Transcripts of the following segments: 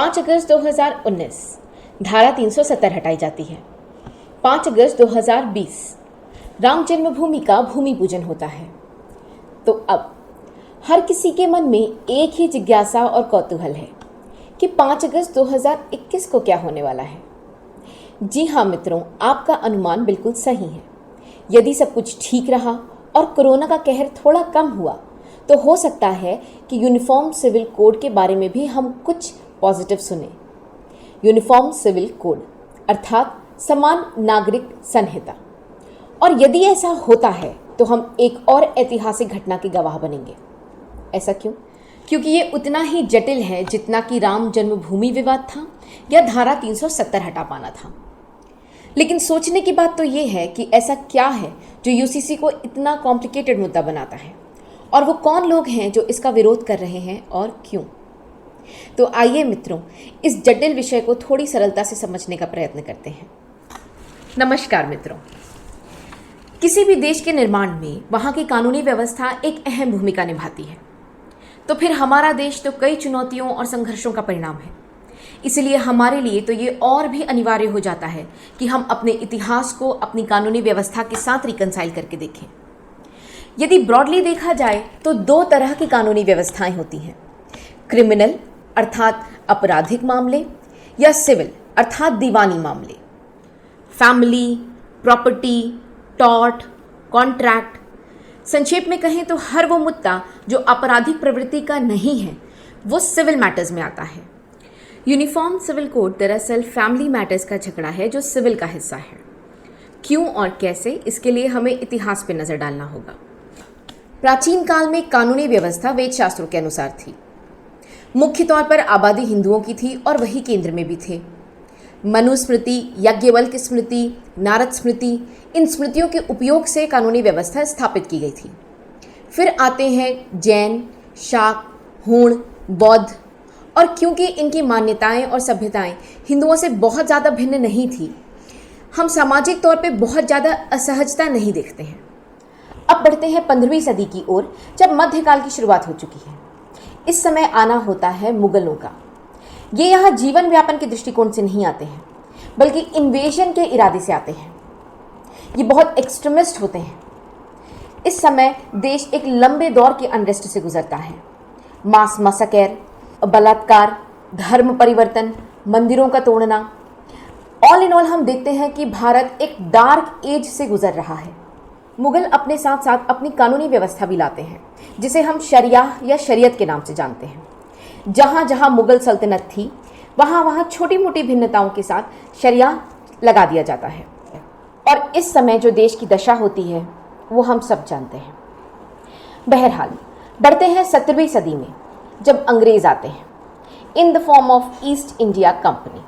5 अगस्त 2019 धारा 370 हटाई जाती है। 5 अगस्त 2020 राम जन्मभूमि का भूमि पूजन होता है। तो अब हर किसी के मन में एक ही जिज्ञासा और कौतूहल है कि 5 अगस्त 2021 को क्या होने वाला है। जी हाँ मित्रों, आपका अनुमान बिल्कुल सही है। यदि सब कुछ ठीक रहा और कोरोना का कहर थोड़ा कम हुआ तो हो सकता है कि यूनिफॉर्म सिविल कोड के बारे में भी हम कुछ पॉजिटिव सुने। यूनिफॉर्म सिविल कोड अर्थात समान नागरिक संहिता। और यदि ऐसा होता है तो हम एक और ऐतिहासिक घटना के गवाह बनेंगे। ऐसा क्यों? क्योंकि ये उतना ही जटिल है जितना कि राम जन्मभूमि विवाद था या धारा 370 हटा पाना था। लेकिन सोचने की बात तो ये है कि ऐसा क्या है जो यूसीसी को इतना कॉम्प्लिकेटेड मुद्दा बनाता है, और वो कौन लोग हैं जो इसका विरोध कर रहे हैं और क्यों। तो आइए मित्रों, इस जटिल विषय को थोड़ी सरलता से समझने का प्रयत्न करते हैं। नमस्कार मित्रों, किसी भी देश के निर्माण में वहाँ की कानूनी व्यवस्था एक अहम भूमिका निभाती है। तो फिर हमारा देश तो कई चुनौतियों और संघर्षों का परिणाम है। इसलिए हमारे लिए तो ये और भी अनिवार्य हो जाता है कि हम अपने इतिहास को अपनी कानूनी व्यवस्था के साथ रिकंसाइल करके देखें। यदि ब्रॉडली देखा जाए तो 2 तरह की कानूनी व्यवस्थाएं होती हैं, क्रिमिनल अर्थात आपराधिक मामले या सिविल अर्थात दीवानी मामले। फैमिली, प्रॉपर्टी, टॉर्ट, कॉन्ट्रैक्ट, संक्षेप में कहें तो हर वो मुद्दा जो आपराधिक प्रवृत्ति का नहीं है वो सिविल मैटर्स में आता है। यूनिफॉर्म सिविल कोड दरअसल फैमिली मैटर्स का झगड़ा है जो सिविल का हिस्सा है। क्यों और कैसे, इसके लिए हमें इतिहास पर नजर डालना होगा। प्राचीन काल में कानूनी व्यवस्था वेद शास्त्रों के अनुसार थी। मुख्य तौर पर आबादी हिंदुओं की थी और वही केंद्र में भी थे। मनुस्मृति, याज्ञवल्क्य स्मृति, नारद स्मृति, इन स्मृतियों के उपयोग से कानूनी व्यवस्था स्थापित की गई थी। फिर आते हैं जैन, शाक्त, हूण, बौद्ध, और क्योंकि इनकी मान्यताएं और सभ्यताएं हिंदुओं से बहुत ज़्यादा भिन्न नहीं थी, हम सामाजिक तौर पे बहुत ज़्यादा असहजता नहीं देखते हैं। अब बढ़ते हैं 15वीं सदी की ओर, जब मध्यकाल की शुरुआत हो चुकी है। इस समय आना होता है मुगलों का। ये यहाँ जीवन व्यापन के दृष्टिकोण से नहीं आते हैं, बल्कि इन्वेजन के इरादे से आते हैं। ये बहुत एक्सट्रीमिस्ट होते हैं। इस समय देश एक लंबे दौर के अनरेस्ट से गुजरता है। मास मसकर, बलात्कार, धर्म परिवर्तन, मंदिरों का तोड़ना, ऑल इन ऑल हम देखते हैं कि भारत एक डार्क एज से गुजर रहा है। मुगल अपने साथ साथ अपनी कानूनी व्यवस्था भी लाते हैं, जिसे हम शरिया या शरीयत के नाम से जानते हैं। जहाँ जहाँ मुगल सल्तनत थी वहाँ वहाँ छोटी मोटी भिन्नताओं के साथ शरिया लगा दिया जाता है। और इस समय जो देश की दशा होती है वो हम सब जानते हैं। बहरहाल बढ़ते हैं 17वीं सदी में, जब अंग्रेज आते हैं in the form of east India company.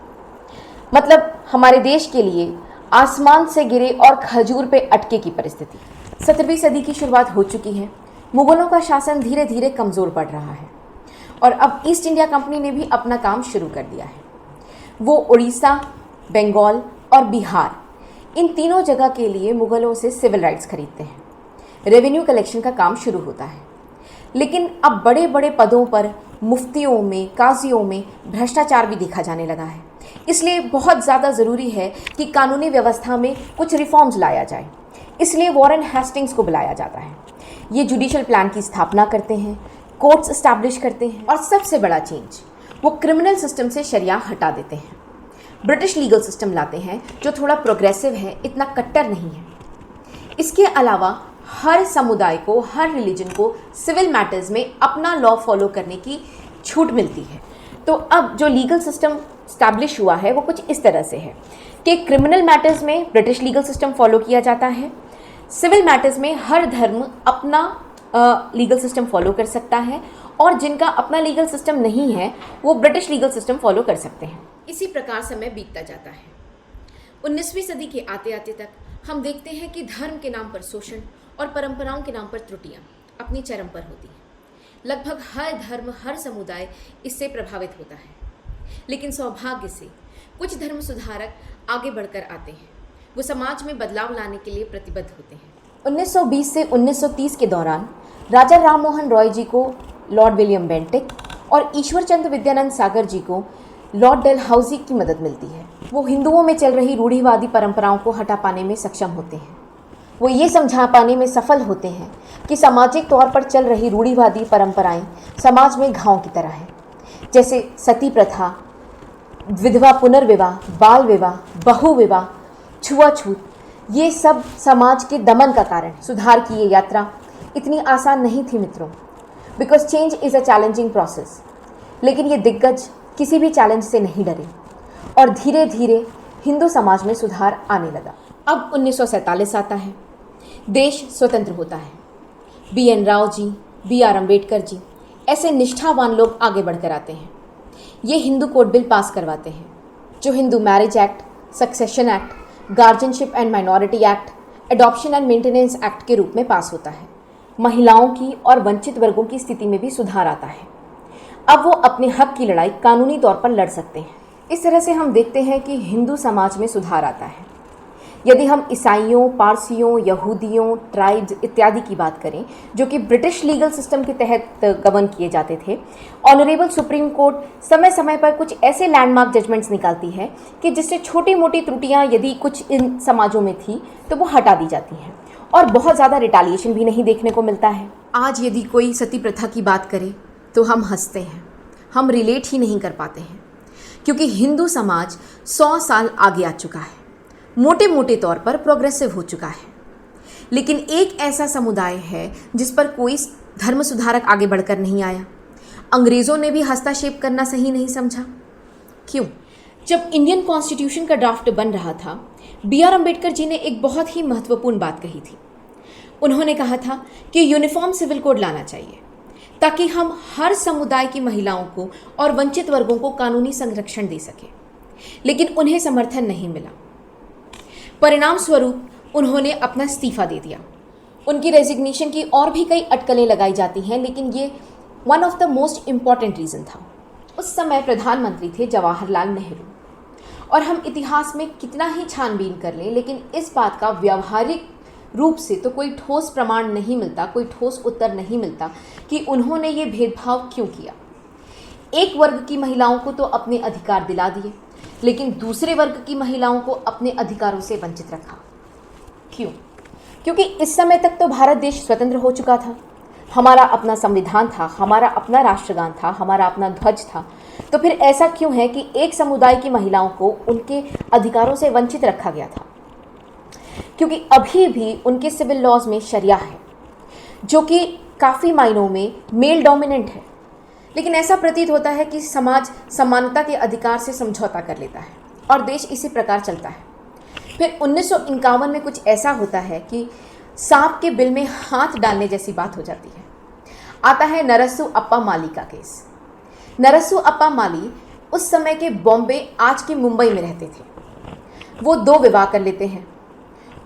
मतलब हमारे देश के लिए आसमान से गिरे और खजूर पे अटके की परिस्थिति। 17वीं सदी की शुरुआत हो चुकी है। मुगलों का शासन धीरे धीरे कमज़ोर पड़ रहा है और अब ईस्ट इंडिया कंपनी ने भी अपना काम शुरू कर दिया है। वो उड़ीसा, बंगाल और बिहार, इन तीनों जगह के लिए मुगलों से सिविल राइट्स खरीदते हैं। रेवेन्यू कलेक्शन का काम शुरू होता है। लेकिन अब बड़े बड़े पदों पर मुफ्तियों में, काजियों में भ्रष्टाचार भी देखा जाने लगा है। इसलिए बहुत ज़्यादा ज़रूरी है कि कानूनी व्यवस्था में कुछ रिफॉर्म्स लाया जाए। इसलिए वॉरेन हेस्टिंग्स को बुलाया जाता है। ये जुडिशल प्लान की स्थापना करते हैं, कोर्ट्स इस्टेब्लिश करते हैं, और सबसे बड़ा चेंज, वो क्रिमिनल सिस्टम से शरिया हटा देते हैं। ब्रिटिश लीगल सिस्टम लाते हैं जो थोड़ा प्रोग्रेसिव है, इतना कट्टर नहीं है। इसके अलावा हर समुदाय को, हर रिलीजन को सिविल मैटर्स में अपना लॉ फॉलो करने की छूट मिलती है। तो अब जो लीगल सिस्टम स्टैब्लिश हुआ है वो कुछ इस तरह से है कि क्रिमिनल मैटर्स में ब्रिटिश लीगल सिस्टम फॉलो किया जाता है। सिविल मैटर्स में हर धर्म अपना लीगल सिस्टम फॉलो कर सकता है, और जिनका अपना लीगल सिस्टम नहीं है वो ब्रिटिश लीगल सिस्टम फॉलो कर सकते हैं। इसी प्रकार समय बीतता जाता है। 19वीं सदी के आते आते तक हम देखते हैं कि धर्म के नाम पर शोषण और परंपराओं के नाम पर त्रुटियां अपनी चरम पर होती हैं। लगभग हर धर्म, हर समुदाय इससे प्रभावित होता है। लेकिन सौभाग्य से कुछ धर्म सुधारक आगे बढ़कर आते हैं। वो समाज में बदलाव लाने के लिए प्रतिबद्ध होते हैं। 1920 से 1930 के दौरान राजा राम मोहन रॉय जी को लॉर्ड विलियम बेंटिक और ईश्वर चंद्र विद्यानंद सागर जी को लॉर्ड डलहौजी की मदद मिलती है। वो हिंदुओं में चल रही रूढ़िवादी परंपराओं को हटा पाने में सक्षम होते हैं। वो ये समझा पाने में सफल होते हैं कि सामाजिक तौर पर चल रही रूढ़िवादी परंपराएं समाज में घाव की तरह हैं, जैसे सती प्रथा, विधवा पुनर्विवाह, बाल विवाह, बहु विवाह, छुआछूत। ये सब समाज के दमन का कारण। सुधार की ये यात्रा इतनी आसान नहीं थी मित्रों, because change is a challenging process. लेकिन ये दिग्गज किसी भी चैलेंज से नहीं डरे और धीरे धीरे हिंदू समाज में सुधार आने लगा। अब 1947 आता है, देश स्वतंत्र होता है। BN राव जी, BR अम्बेडकर जी, ऐसे निष्ठावान लोग आगे बढ़कर आते हैं। ये हिंदू कोड बिल पास करवाते हैं, जो Hindu marriage act, succession act, guardianship and minority act, adoption and maintenance act के रूप में पास होता है। महिलाओं की और वंचित वर्गों की स्थिति में भी सुधार आता है। अब वो अपने हक की लड़ाई कानूनी तौर पर लड़ सकते हैं। इस तरह से हम देखते हैं कि हिंदू समाज में सुधार आता है। यदि हम ईसाइयों, पारसियों, यहूदियों, ट्राइब्स इत्यादि की बात करें, जो कि ब्रिटिश लीगल सिस्टम के तहत गवर्न किए जाते थे, ऑनरेबल सुप्रीम कोर्ट समय समय पर कुछ ऐसे लैंडमार्क जजमेंट्स निकालती है कि जिससे छोटी मोटी त्रुटियां यदि कुछ इन समाजों में थी तो वो हटा दी जाती हैं और बहुत ज़्यादा रिटालिएशन भी नहीं देखने को मिलता है। आज यदि कोई सती प्रथा की बात करे तो हम हंसते हैं, हम रिलेट ही नहीं कर पाते हैं, क्योंकि हिंदू समाज 100 साल आगे आ चुका है, मोटे मोटे तौर पर प्रोग्रेसिव हो चुका है। लेकिन एक ऐसा समुदाय है जिस पर कोई धर्म सुधारक आगे बढ़कर नहीं आया। अंग्रेज़ों ने भी हस्तक्षेप करना सही नहीं समझा। क्यों? जब इंडियन कॉन्स्टिट्यूशन का ड्राफ्ट बन रहा था, BR अम्बेडकर जी ने एक बहुत ही महत्वपूर्ण बात कही थी। उन्होंने कहा था कि यूनिफॉर्म सिविल कोड लाना चाहिए ताकि हम हर समुदाय की महिलाओं को और वंचित वर्गों को कानूनी संरक्षण दे सकें। लेकिन उन्हें समर्थन नहीं मिला। परिणाम स्वरूप उन्होंने अपना इस्तीफा दे दिया। उनकी रेजिग्नेशन की और भी कई अटकलें लगाई जाती हैं, लेकिन ये one of the most important reason था। उस समय प्रधानमंत्री थे जवाहरलाल नेहरू, और हम इतिहास में कितना ही छानबीन कर लें, लेकिन इस बात का व्यावहारिक रूप से तो कोई ठोस प्रमाण नहीं मिलता, कोई ठोस उत्तर नहीं मिलता कि उन्होंने ये भेदभाव क्यों किया। एक वर्ग की महिलाओं को तो अपने अधिकार दिला दिए, लेकिन दूसरे वर्ग की महिलाओं को अपने अधिकारों से वंचित रखा। क्यों? क्योंकि इस समय तक तो भारत देश स्वतंत्र हो चुका था, हमारा अपना संविधान था, हमारा अपना राष्ट्रगान था, हमारा अपना ध्वज था। तो फिर ऐसा क्यों है कि एक समुदाय की महिलाओं को उनके अधिकारों से वंचित रखा गया था? क्योंकि अभी भी उनके सिविल लॉज में शरिया है, जो कि काफ़ी मायनों में मेल डोमिनेंट है। लेकिन ऐसा प्रतीत होता है कि समाज समानता के अधिकार से समझौता कर लेता है और देश इसी प्रकार चलता है। फिर 1951 में कुछ ऐसा होता है कि सांप के बिल में हाथ डालने जैसी बात हो जाती है। आता है नरसू अप्पा माली का केस। नरसू अप्पा माली उस समय के बॉम्बे, आज के मुंबई में रहते थे। वो 2 विवाह कर लेते हैं।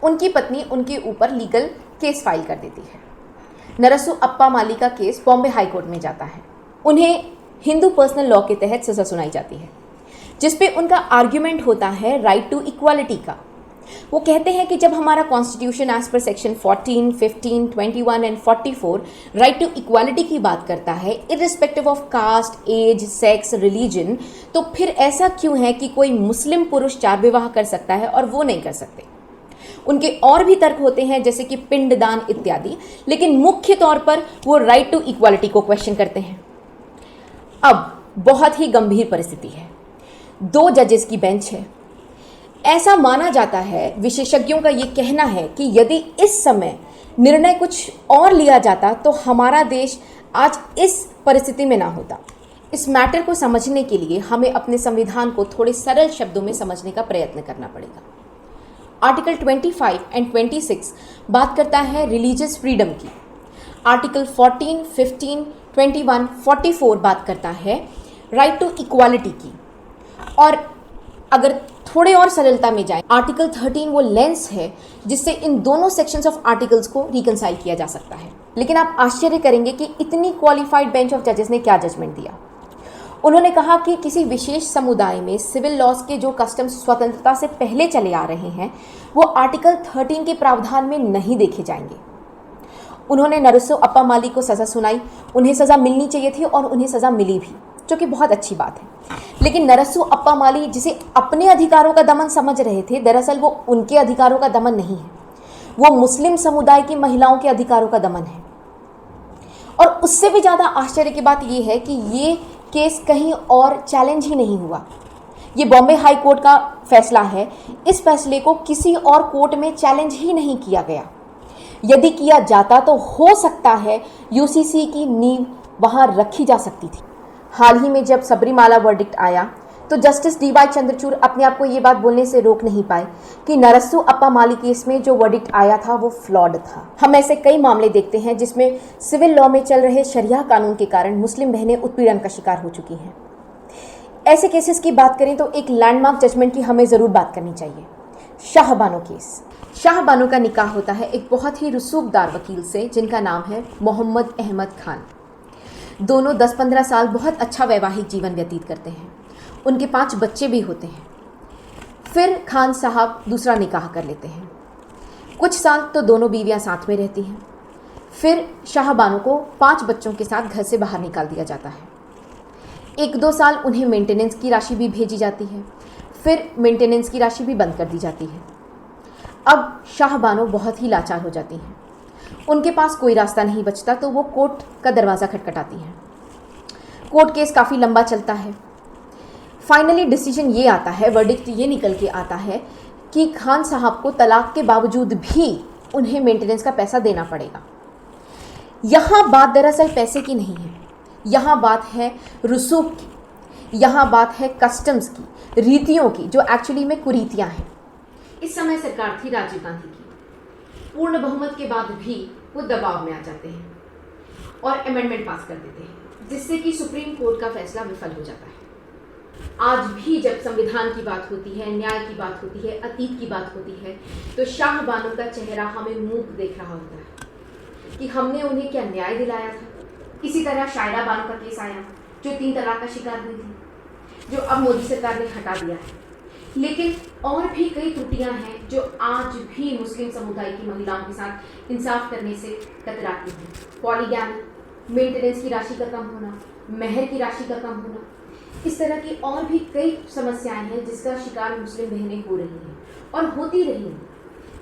उनकी पत्नी उनके ऊपर लीगल केस फाइल कर देती है। नरसू अप्पा माली का केस बॉम्बे हाई कोर्ट में जाता है। उन्हें हिंदू पर्सनल लॉ के तहत सज़ा सुनाई जाती है, जिस पे उनका आर्ग्यूमेंट होता है राइट टू इक्वालिटी का। वो कहते हैं कि जब हमारा constitution as per section 14, 15, 21 and 44 right to equality की बात करता है, irrespective of caste, age, sex, religion, तो फिर ऐसा क्यों है कि कोई मुस्लिम पुरुष 4 विवाह कर सकता है और वो नहीं कर सकते? उनके और भी तर्क होते हैं, जैसे कि पिंडदान इत्यादि, लेकिन मुख्य तौर पर वो राइट टू इक्वालिटी को क्वेश्चन करते हैं। अब बहुत ही गंभीर परिस्थिति है। 2 जजेस की बेंच है। ऐसा माना जाता है, विशेषज्ञों का ये कहना है कि यदि इस समय निर्णय कुछ और लिया जाता तो हमारा देश आज इस परिस्थिति में ना होता। इस मैटर को समझने के लिए हमें अपने संविधान को थोड़े सरल शब्दों में समझने का प्रयत्न करना पड़ेगा। आर्टिकल 25 एंड 26 बात करता है रिलीजियस फ्रीडम की। आर्टिकल 14, 15, 21, 44 बात करता है राइट टू इक्वालिटी की। और अगर थोड़े और सरलता में जाए, आर्टिकल 13 वो लेंस है जिससे इन दोनों सेक्शंस ऑफ आर्टिकल्स को रिकंसाइल किया जा सकता है। लेकिन आप आश्चर्य करेंगे कि इतनी क्वालिफाइड बेंच ऑफ जजेस ने क्या जजमेंट दिया। उन्होंने कहा कि किसी विशेष समुदाय में सिविल लॉज के जो कस्टम्स स्वतंत्रता से पहले चले आ रहे हैं वो आर्टिकल 13 के प्रावधान में नहीं देखे जाएंगे। उन्होंने नरसू अप्पा माली को सज़ा सुनाई। उन्हें सज़ा मिलनी चाहिए थी और उन्हें सज़ा मिली भी। जो कि बहुत अच्छी बात है। लेकिन नरसू अप्पा माली जिसे अपने अधिकारों का दमन समझ रहे थे, दरअसल वो उनके अधिकारों का दमन नहीं है, वो मुस्लिम समुदाय की महिलाओं के अधिकारों का दमन है। और उससे भी ज़्यादा आश्चर्य की बात यह है कि ये केस कहीं और चैलेंज ही नहीं हुआ। ये बॉम्बे हाई कोर्ट का फैसला है। इस फैसले को किसी और कोर्ट में चैलेंज ही नहीं किया गया। यदि किया जाता तो हो सकता है यूसीसी की नींव वहाँ रखी जा सकती थी। हाल ही में जब सबरीमाला वर्डिक्ट आया तो जस्टिस डी.वाई. चंद्रचूड़ अपने आप को ये बात बोलने से रोक नहीं पाए कि नरसू अप्पा माली केस में जो वर्डिक्ट आया था वो फ्लॉड था। हम ऐसे कई मामले देखते हैं जिसमें सिविल लॉ में चल रहे शरिया कानून के कारण मुस्लिम बहनें उत्पीड़न का शिकार हो चुकी हैं। ऐसे केसेस की बात करें तो एक लैंडमार्क जजमेंट की हमें ज़रूर बात करनी चाहिए, शाह बानो केस। शाह बानो का निकाह होता है एक बहुत ही रसूखदार वकील से जिनका नाम है मोहम्मद अहमद खान। दोनों 10-15 साल बहुत अच्छा वैवाहिक जीवन व्यतीत करते हैं। उनके 5 बच्चे भी होते हैं। फिर खान साहब दूसरा निकाह कर लेते हैं। कुछ साल तो दोनों बीवियां साथ में रहती हैं। फिर शाह बानो को 5 बच्चों के साथ घर से बाहर निकाल दिया जाता है। 1-2 साल उन्हें मेंटेनेंस की राशि भी भेजी जाती है। फिर मेंटेनेंस की राशि भी बंद कर दी जाती है। अब शाह बानो बहुत ही लाचार हो जाती हैं। उनके पास कोई रास्ता नहीं बचता तो वो कोर्ट का दरवाज़ा खटखटाती हैं। कोर्ट केस काफ़ी लंबा चलता है। फाइनली डिसीजन ये आता है, वर्डिक्ट ये निकल के आता है कि खान साहब को तलाक के बावजूद भी उन्हें मेंटेनेंस का पैसा देना पड़ेगा। यहाँ बात दरअसल पैसे की नहीं है, यहाँ बात है रसूख की, यहाँ बात है कस्टम्स की, रीतियों की, जो एक्चुअली में कुरीतियाँ हैं। इस समय सरकार थी राजीव गांधी की। पूर्ण बहुमत के बाद भी वो दबाव में आ जाते हैं और अमेंडमेंट पास कर देते हैं, जिससे कि सुप्रीम कोर्ट का फैसला विफल हो जाता है। आज भी जब संविधान की बात होती है, न्याय की बात होती है, अतीत की बात होती है, तो शाह बानो का चेहरा हमें मूक देख रहा होता है कि हमने उन्हें क्या न्याय दिलाया था। इसी तरह शायरा बानो का केस आया जो 3 तलाक का शिकार हुई थी, जो अब मोदी सरकार ने हटा दिया है। लेकिन और भी कई त्रुटियां हैं जो आज भी मुस्लिम समुदाय की महिलाओं के साथ इंसाफ करने से कतराती हैं। पॉलीगैमी, मेंटेनेंस की राशि का कम होना, महर की राशि का कम होना, इस तरह की और भी कई समस्याएं हैं जिसका शिकार मुस्लिम बहनें हो रही हैं और होती रही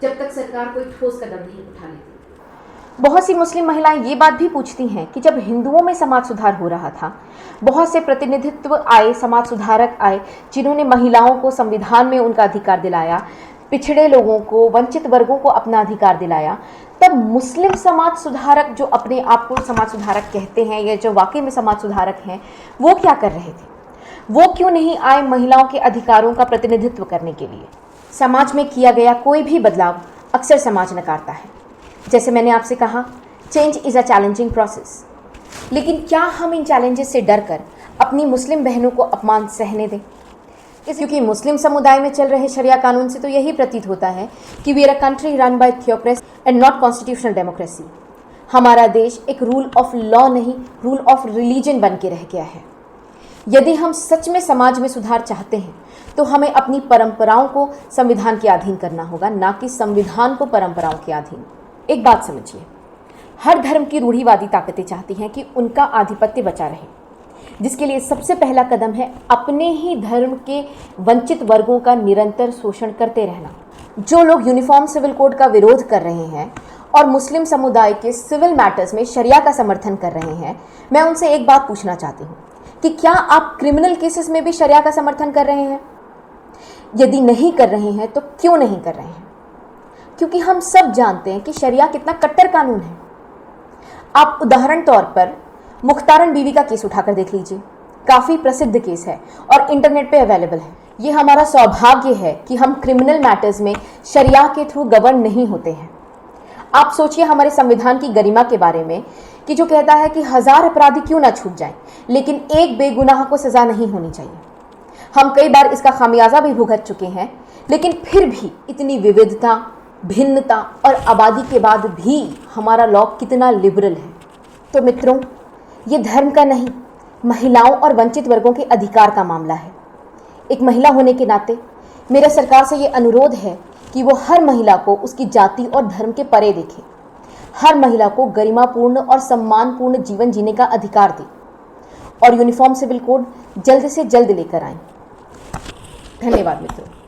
जब तक सरकार कोई ठोस कदम नहीं उठा लेती। बहुत सी मुस्लिम महिलाएं ये बात भी पूछती हैं कि जब हिंदुओं में समाज सुधार हो रहा था, बहुत से प्रतिनिधित्व आए, समाज सुधारक आए जिन्होंने महिलाओं को संविधान में उनका अधिकार दिलाया, पिछड़े लोगों को, वंचित वर्गों को अपना अधिकार दिलाया, तब मुस्लिम समाज सुधारक जो अपने आप को समाज सुधारक कहते हैं या जो वाकई में समाज सुधारक हैं, वो क्या कर रहे थे? वो क्यों नहीं आए महिलाओं के अधिकारों का प्रतिनिधित्व करने के लिए? समाज में किया गया कोई भी बदलाव अक्सर समाज नकारता है। जैसे मैंने आपसे कहा, change is a challenging process. लेकिन क्या हम इन चैलेंजेस से डरकर अपनी मुस्लिम बहनों को अपमान सहने दें? क्योंकि मुस्लिम समुदाय में चल रहे शरिया कानून से तो यही प्रतीत होता है कि we are a country run by theocracy and not constitutional democracy. हमारा देश एक रूल ऑफ लॉ नहीं, रूल ऑफ रिलीजन बन के रह गया है। यदि हम सच में समाज में सुधार चाहते हैं तो हमें अपनी परंपराओं को संविधान के अधीन करना होगा, ना कि संविधान को परंपराओं के अधीन। एक बात समझिए, हर धर्म की रूढ़िवादी ताकतें चाहती हैं कि उनका आधिपत्य बचा रहे, जिसके लिए सबसे पहला कदम है अपने ही धर्म के वंचित वर्गों का निरंतर शोषण करते रहना। जो लोग यूनिफॉर्म सिविल कोड का विरोध कर रहे हैं और मुस्लिम समुदाय के सिविल मैटर्स में शरिया का समर्थन कर रहे हैं, मैं उनसे एक बात पूछना चाहती हूँ कि क्या आप क्रिमिनल केसेस में भी शरिया का समर्थन कर रहे हैं? यदि नहीं कर रहे हैं तो क्यों नहीं कर रहे हैं? क्योंकि हम सब जानते हैं कि शरिया कितना कट्टर कानून है। आप उदाहरण तौर पर मुख्तारन बीवी का केस उठाकर देख लीजिए, काफ़ी प्रसिद्ध केस है और इंटरनेट पे अवेलेबल है। ये हमारा सौभाग्य है कि हम क्रिमिनल मैटर्स में शरिया के थ्रू गवर्न नहीं होते हैं। आप सोचिए हमारे संविधान की गरिमा के बारे में कि जो कहता है कि 1000 अपराधी क्यों ना छूट जाएं, लेकिन एक बेगुनाह को सज़ा नहीं होनी चाहिए। हम कई बार इसका खामियाजा भी भुगत चुके हैं, लेकिन फिर भी इतनी विविधता, भिन्नता और आबादी के बाद भी हमारा लॉ कितना लिबरल है। तो मित्रों, ये धर्म का नहीं, महिलाओं और वंचित वर्गों के अधिकार का मामला है। एक महिला होने के नाते मेरा सरकार से ये अनुरोध है कि वो हर महिला को उसकी जाति और धर्म के परे देखे, हर महिला को गरिमापूर्ण और सम्मानपूर्ण जीवन जीने का अधिकार दे और यूनिफॉर्म सिविल कोड जल्द से जल्द लेकर आएं। धन्यवाद मित्रों।